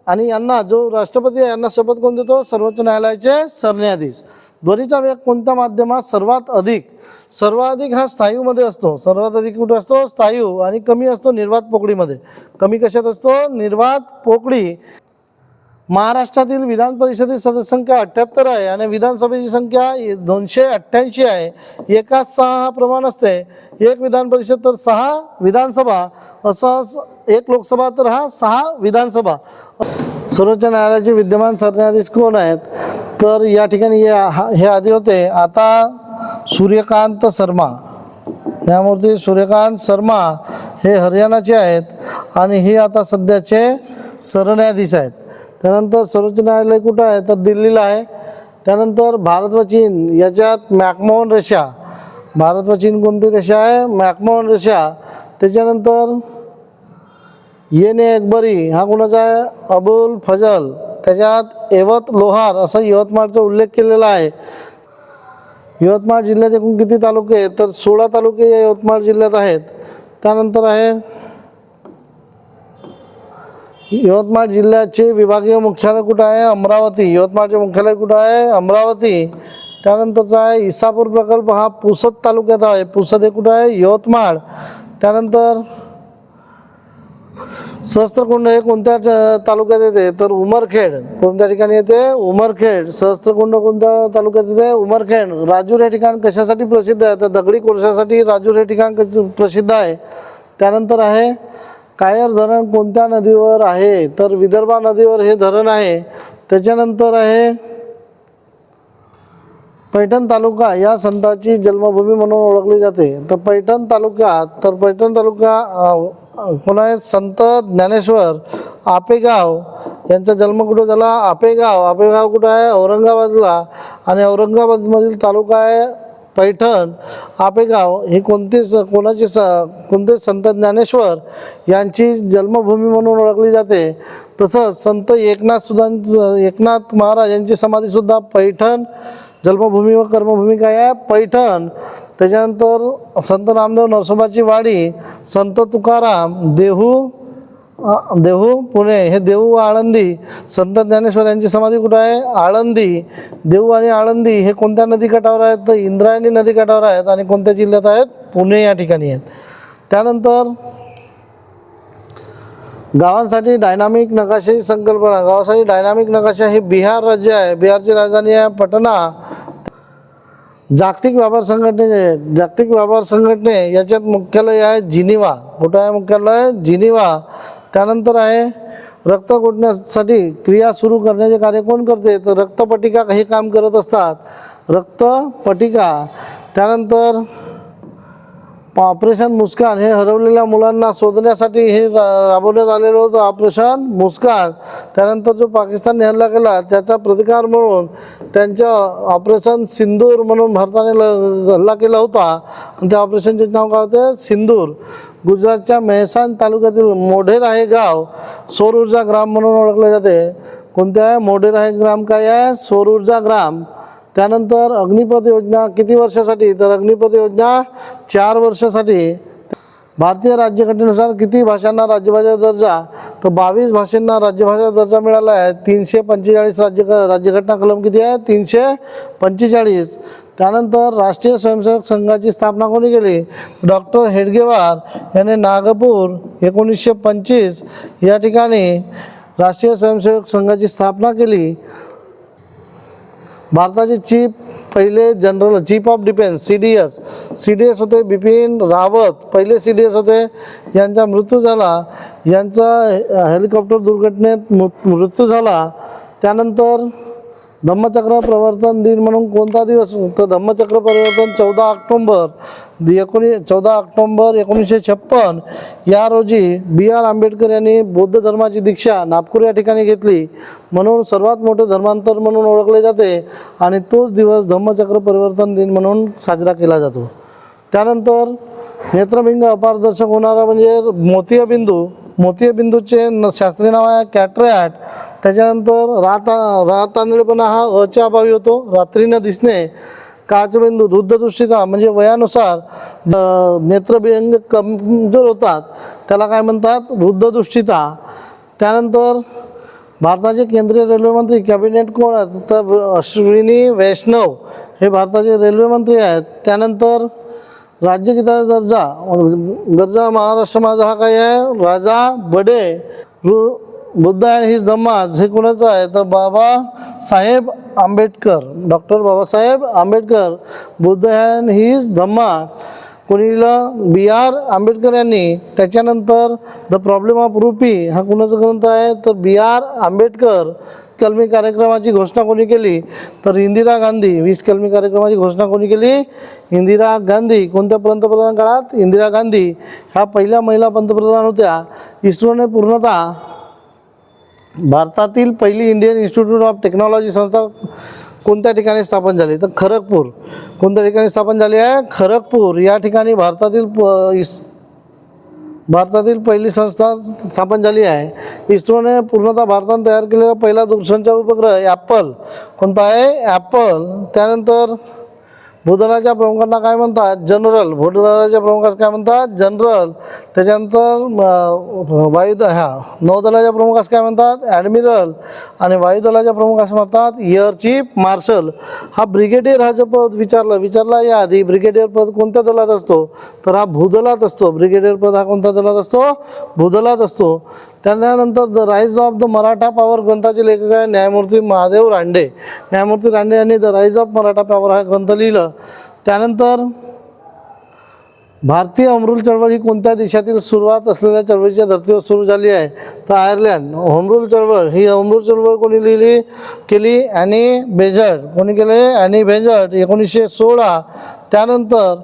Speaker 1: आणि यांना जो राष्ट्रपती आहे यांना शपथ कोण देतो? सर्वोच्च न्यायालयाचे सरन्यायाधीश. ध्वनीचा वेग कोणत्या माध्यमात सर्वाधिक हा स्थायूमध्ये असतो. सर्वात अधिक कुठे असतो? स्थायू. आणि कमी असतो निर्वात पोकळीमध्ये. कमी कशात असतो? निर्वात पोकळी. महाराष्ट्रातील विधान परिषदेची सदस्य संख्या 78 आहे आणि विधानसभेची संख्या 288 आहे. 1:6 हा प्रमाण असते. 1 विधान परिषद तर 6 विधानसभा, असं 1 लोकसभा तर 6 विधानसभा. सर्वोच्च न्यायालयाचे विद्यमान सरन्यायाधीश कोण आहेत? तर या ठिकाणी हे आधी होते, आता सूर्यकांत शर्मा. न्यायमूर्ती सूर्यकांत शर्मा हे हरियाणाचे आहेत आणि हे आता सध्याचे सरन्यायाधीश आहेत. त्यानंतर सर्वोच्च न्यायालय कुठं आहे? तर दिल्लीला आहे. त्यानंतर भारत व चीन याच्यात मॅकमोहन रेषा. भारत व चीन कोणती रेषा आहे? मॅकमोहन रेषा. त्याच्यानंतर अकबरी हा कोणाचा आहे? अबुल फजल. त्याच्यात एवत लोहार असा यवतमाळचा उल्लेख केलेला आहे. यवतमाळ जिल्ह्यात एकूण किती तालुके? तर 16 तालुके या यवतमाळ जिल्ह्यात आहेत. त्यानंतर आहे यवतमाळ जिल्ह्याचे विभागीय मुख्यालय कुठं आहे? अमरावती. यवतमाळचे मुख्यालय कुठं आहे? अमरावती. त्यानंतरचा आहे इसापूर प्रकल्प हा पुसद तालुक्यात आहे. पुसद हे कुठं आहे? यवतमाळ. त्यानंतर सहस्त्रकुंड हे कोणत्या तालुक्यात येते? तर उमरखेड. कोणत्या ठिकाणी येते? उमरखेड. सहस्त्रकुंड कोणत्या तालुक्यात येते? उमरखेड. राजूर हे ठिकाण कशासाठी प्रसिद्ध आहे? तर दगडी कोळशासाठी राजूर हे ठिकाण प्रसिद्ध आहे. त्यानंतर आहे कायर धरण कोणत्या नदीवर आहे? तर विदर्भा नदीवर हे धरण आहे. त्याच्यानंतर आहे पैठण तालुका या संतांची जन्मभूमी म्हणून ओळखली जाते. तर पैठण तालुका कोण आहेत? संत ज्ञानेश्वर. आपेगाव यांचा जन्म कुठं झाला? आपेगाव. आपेगाव कुठं आहे? औरंगाबादला. आणि औरंगाबादमधील तालुका आहे पैठण. आपेगाव ही कोणते संत ज्ञानेश्वर यांची जन्मभूमी म्हणून ओळखली जाते. तसंच संत एकनाथ महाराज यांची समाधीसुद्धा पैठण जन्मभूमी व कर्मभूमी काय आहे? पैठण. त्याच्यानंतर संत नामदेव नरसोबाची वाडी, संत तुकाराम देहू पुणे, हे देहू व आळंदी. संत ज्ञानेश्वर यांची समाधी कुठं आहे? आळंदी. देहू आणि आळंदी हे कोणत्या नदीकाठावर आहेत? तर इंद्रायणी नदीकाठावर आहेत. आणि कोणत्या जिल्ह्यात आहेत? पुणे या ठिकाणी आहेत. त्यानंतर गावांसाठी डायनामिक नकाशाची संकल्पना. गावासाठी डायनामिक नकाशा हे बिहार राज्य आहे. बिहारची राजधानी आहे पटना. जागतिक व्यापार संघटने याच्यात मुख्यालय आहे जिनिव्हा. कुठं आहे मुख्यालय? जिनिव्हा. त्यानंतर आहे रक्त गोठण्यासाठी क्रिया सुरू करण्याचे कार्य कोण करते? तर रक्तपटिका हे काम करत असतात. रक्तपटिका. त्यानंतर ऑपरेशन मुस्कान हे हरवलेल्या मुलांना शोधण्यासाठी हे राबवण्यात आलेलं होतं ऑपरेशन मुस्कान. त्यानंतर जो पाकिस्तानने हल्ला केला त्याचा प्रतिकार म्हणून त्यांच्या ऑपरेशन सिंदूर म्हणून भारताने हल्ला केला होता. आणि त्या ऑपरेशनचे नाव काय होते? सिंदूर. गुजरातच्या मेहसान तालुक्यातील मोढेरा हे गाव सौर ऊर्जा ग्राम म्हणून ओळखले जाते. कोणते आहे? मोढेरा हे ग्राम काय आहे? सौर ऊर्जा ग्राम. त्यानंतर अग्निपथ योजना किती वर्षासाठी? तर अग्निपथ योजना 4 वर्षासाठी. भारतीय राज्यघटनेनुसार किती भाषांना राजभाषा दर्जा? तर 22 भाषांना राजभाषा दर्जा मिळाला आहे. 345 राज्यघटना कलम किती आहे? 345. त्यानंतर राष्ट्रीय स्वयंसेवक संघाची स्थापना कोणी केली? डॉक्टर हेडगेवार यांनी नागपूर 1925 या ठिकाणी राष्ट्रीय स्वयंसेवक संघाची स्थापना केली. भारताचे पहिले general chief of defence CDS होते बिपिन रावत. पहिले CDS होते. यांचा मृत्यू झाला. यांचा हेलिकॉप्टर दुर्घटनेत मृत्यू झाला. त्यानंतर धम्मचक्र प्रवर्तन दिन म्हणून कोणता दिवस? तर धम्मचक्र परिवर्तन 14 ऑक्टोंबर 1956 या रोजी BR आंबेडकर यांनी बौद्ध धर्माची दीक्षा नागपूर या ठिकाणी घेतली. म्हणून सर्वात मोठे धर्मांतर म्हणून ओळखले जाते. आणि तोच दिवस धम्मचक्र परिवर्तन दिन म्हणून साजरा केला जातो. त्यानंतर नेत्रभिंग अपारदर्शक होणारा म्हणजे मोतीयबिंदूचे शास्त्रीय नाव आहे कॅटरॅक्ट. त्याच्यानंतर रातांधळेपणा हा अच्या अभावी होतो. रात्री न दिसणे. काचबिंदू रुद्धदृष्टिता म्हणजे वयानुसार नेत्रभिंग कमजोर होतात त्याला काय म्हणतात? रुद्धदृष्टिता. त्यानंतर भारताचे केंद्रीय रेल्वे मंत्री कॅबिनेट कोण आहेत? तर अश्विनी वैष्णव हे भारताचे रेल्वे मंत्री आहेत. त्यानंतर राज्यगीताचा दर्जा महाराष्ट्र माझा हा काय आहे? राजा बडे. बुद्ध अँड हिज धम्माज हे कोणाचं आहे? तर Babasaheb Ambedkar. Doctor Babasaheb Ambedkar. Buddha and his Dhamma कोणी लिहिलं? BR आंबेडकर यांनी. त्याच्यानंतर द प्रॉब्लेम ऑफ रुपी हा कोणाचा ग्रंथ आहे? तर BR आंबेडकर. कलमी कार्यक्रमाची घोषणा कोणी केली? तर इंदिरा गांधी. 20 कलमी कार्यक्रमाची घोषणा कोणी केली? इंदिरा गांधी. कोणत्या पंतप्रधान काळात? इंदिरा गांधी ह्या पहिल्या महिला पंतप्रधान होत्या. इस्रोने पूर्णतः भारतातील पहिली इंडियन इन्स्टिट्यूट ऑफ टेक्नॉलॉजी संस्था कोणत्या ठिकाणी स्थापन झाली? तर खरगपूर. कोणत्या ठिकाणी स्थापन झाली आहे? खरगपूर या ठिकाणी भारतातील पहिली संस्था स्थापन झाली आहे. इस्रोने पूर्णतः भारतात तयार केलेला पहिला दूरसंचार उपग्रह ॲपल. कोणता आहे? ॲपल. त्यानंतर भूदलाच्या प्रमुखांना काय म्हणतात? जनरल. भूदलाच्या प्रमुखास काय म्हणतात? जनरल. त्याच्यानंतर नौदलाच्या प्रमुखास काय म्हणतात? ॲडमिरल. आणि वायुदलाच्या प्रमुखास म्हणतात एअर चीफ मार्शल. हा ब्रिगेडियर हा जो पद विचारला या आधी ब्रिगेडियर पद कोणत्या दलात असतो? तर हा भूदलात असतो. ब्रिगेडियर पद हा कोणत्या दलात असतो? भूदलात असतो. त्यानंतर the rise of the Maratha power ग्रंथाचे लेखक आहे न्यायमूर्ती महादेव रानडे. न्यायमूर्ती रानडे यांनी the rise of Maratha power हा ग्रंथ लिहिलं. त्यानंतर भारतीय होमरूल चळवळ ही कोणत्या देशातील सुरुवात असलेल्या चळवळीच्या धर्तीवर सुरू झाली आहे? तर आयर्लंड. होमरूल चळवळ कोणी केली? Annie Besant. कोणी केले? Annie Besant 1916. त्यानंतर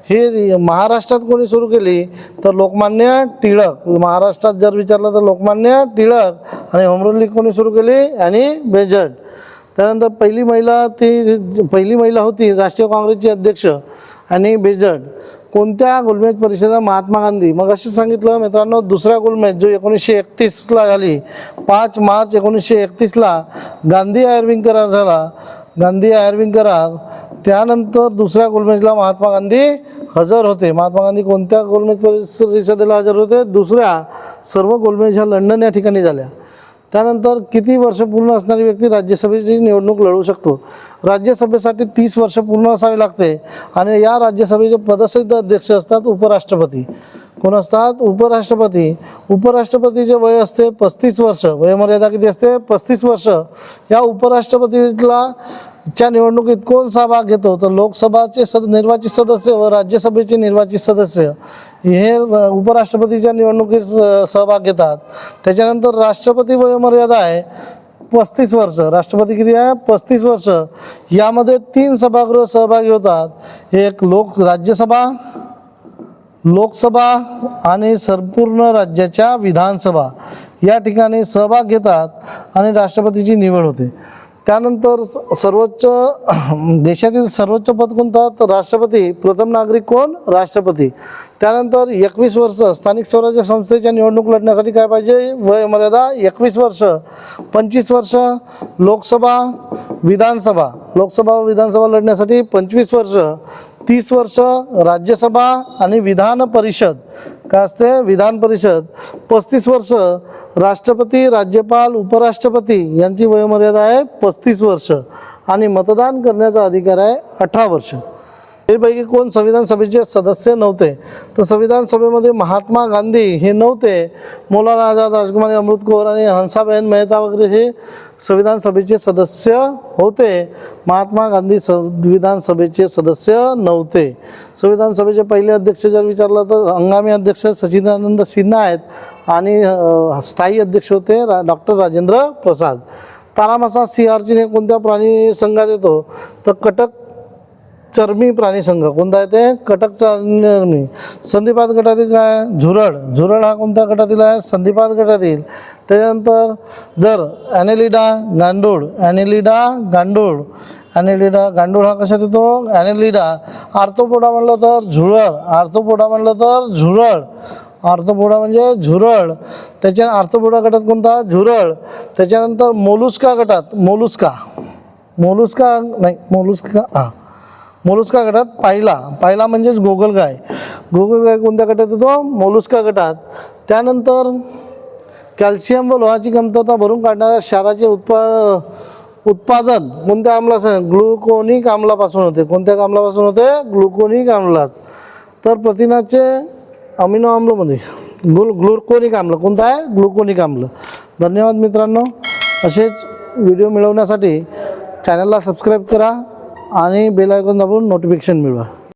Speaker 1: ही महाराष्ट्रात कोणी सुरू केली? तर लोकमान्य टिळक. महाराष्ट्रात जर विचारलं तर लोकमान्य टिळक. आणि होम लीग कोणी सुरू केली? आणि बेझंट. त्यानंतर पहिली महिला होती राष्ट्रीय काँग्रेसची अध्यक्ष आणि बेझंट. कोणत्या गोलमेज परिषदेला? महात्मा गांधी. मग असं सांगितलं मित्रांनो, दुसरा गोलमेज जो 1931ला झाली, 5 मार्च 1931ला गांधी आयर्विंग करार झाला. गांधी आयर्विंग करार. त्यानंतर दुसऱ्या गोलमेजला महात्मा गांधी हजर होते. महात्मा गांधी कोणत्या गोलमेज परिषदेला हजर होते? दुसऱ्या. सर्व गोलमेज ह्या लंडन या ठिकाणी झाल्या. त्यानंतर किती वर्ष पूर्ण असणारी व्यक्ती राज्यसभेची निवडणूक लढवू शकतो? राज्यसभेसाठी 30 वर्ष पूर्ण असावे लागते आणि या राज्यसभेचे पदसिद्ध अध्यक्ष असतात उपराष्ट्रपती. कोण असतात? उपराष्ट्रपती. उपराष्ट्रपतीचे वय असते 35 वर्ष. वयोमर्यादा किती असते? 35 वर्ष. या उपराष्ट्रपतीला च्या निवडणुकीत कोण सहभाग घेतो? तर लोकसभाचे निर्वाचित सदस्य व राज्यसभेचे निर्वाचित सदस्य हे उपराष्ट्रपतीच्या निवडणुकीत सहभाग घेतात. त्याच्यानंतर राष्ट्रपती वयोमर्यादा आहे 35 वर्ष. राष्ट्रपती किती आहे? 35 वर्ष. यामध्ये 3 सभागृह सहभागी होतात. एक राज्यसभा, लोकसभा आणि संपूर्ण राज्याच्या विधानसभा या ठिकाणी सहभाग घेतात आणि राष्ट्रपतीची निवड होते. त्यानंतर देशातील सर्वोच्च पद कोणतं? तर राष्ट्रपती. प्रथम नागरिक कोण? राष्ट्रपती. त्यानंतर 21 वर्ष. स्थानिक स्वराज्य संस्थेच्या निवडणूक लढण्यासाठी काय पाहिजे? वयोमर्यादा 21 वर्ष. 25 वर्ष लोकसभा विधानसभा. लोकसभा व विधानसभा लढण्यासाठी 25 वर्ष. 30 वर्ष राज्यसभा आणि विधान परिषद. काय असते? विधान परिषद. 35 वर्ष राष्ट्रपती, राज्यपाल, उपराष्ट्रपती यांची वयोमर्यादा आहे 35 वर्ष आणि मतदान करण्याचा अधिकार आहे 18 वर्ष. यापैकी कोण संविधान सभेचे सदस्य नव्हते? तर संविधान सभेमध्ये महात्मा गांधी हे नव्हते. मौलाना आझाद, राजकुमारी अमृत कौर आणि हंसाबेन मेहता वगैरे हे संविधान सभेचे सदस्य होते. महात्मा गांधी संविधान सभेचे सदस्य नव्हते. संविधान सभेचे पहिले अध्यक्ष जर विचारलं तर हंगामी अध्यक्ष सच्चिदानंद सिन्हा आहेत आणि स्थायी अध्यक्ष होते डॉक्टर राजेंद्र प्रसाद. तारामासा सी ऑर्चिन हे कोणत्या प्राणी संघात येतो? तर कटक चर्मी प्राणी संघ. कोणता येते? कटक चर्मी. संधिपात गटातील काय? झुरळ. झुरळ हा कोणत्या गटातील आहे? संधिपात गटातील. त्याच्यानंतर जर ॲनेलिडा गांडूळ. गांडूळ हा कशात येतो? ॲनेलिडा. आर्थोपोडा म्हणलं तर झुरळ. आर्थोपोडा म्हणजे झुरळ. त्याच्या आर्थोपोडा गटात कोणता? झुरळ. त्याच्यानंतर मोलुस्का गटात मोलुस्का गटात पाहिला म्हणजेच गोगलगाय. कोणत्या गटात येतो? मोलुस्का गटात. त्यानंतर कॅल्शियम व लोहाची कमतरता भरून काढणाऱ्या क्षाराचे उत्पादन कोणत्या आम्लापासून? ग्लुकोनिक आम्लापासून होते. कोणत्या आम्लापासून होते? ग्लुकोनिक आम्ल. तर प्रथिनाचे अमिनो आम्लमध्ये ग्लुकोनिक आम्ल. कोणता आहे? ग्लुकोनिक आम्ल. धन्यवाद मित्रांनो. असेच व्हिडिओ मिळवण्यासाठी चॅनलला सबस्क्राईब करा आणि बेल आयकॉन दाबून नोटिफिकेशन मिळवा.